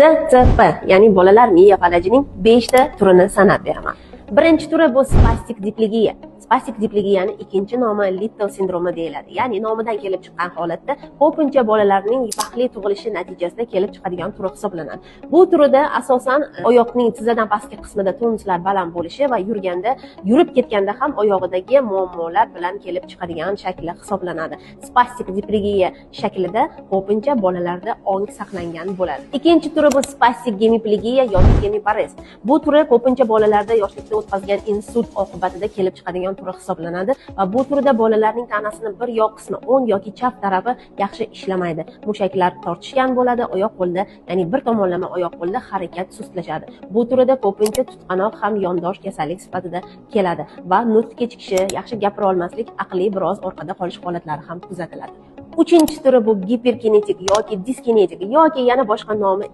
DTP, ya'ni bolalar miya falajining 5 ta turini sanab beraman. Birinchi turi bu spastik diplegiya. Spastik diplegiyani ikkinchi nomi Little sindromi deyiladi. Ya'ni nomidan kelib chiqqan holatda ko'pincha bolalarning vaqtli tug'ilishi natijasida kelib chiqadigan turi hisoblanadi. Bu turida asosan oyoqning tizzadan pastki qismida tonuslar baland bo'lishi va yurib ketganda ham oyog'idagi muammolar bilan kelib chiqadigan shakli hisoblanadi. Spastik diplegiya shaklida ko'pincha bolalarda ong saqlangan bo'ladi. Ikkinchi turi bu spastik gemiplegiya yoki gemiparez. Bu turi ko'pincha bolalarda yoshlikda o'tkazgan insult oqibatida kelib chiqadigan turi hisoblanadi va bu turda bolalarning tanasining bir yoq qismi o'ng yoki chap tarafi yaxshi ishlamaydi. Mushaklar tortishgan bo'ladi, oyoq qo'lda, ya'ni bir tomonlama oyoq qo'lda harakat sustlashadi. Bu turida ko'pincha tutqanoq ham yondosh kasallik sifatida keladi va nutq kechikishi, yaxshi gapira olmaslik, aqli biroz orqada qolish holatlari ham kuzatiladi. Uchinchi turi bu giperkinetik yoki diskinetik yoki yana boshqa nomi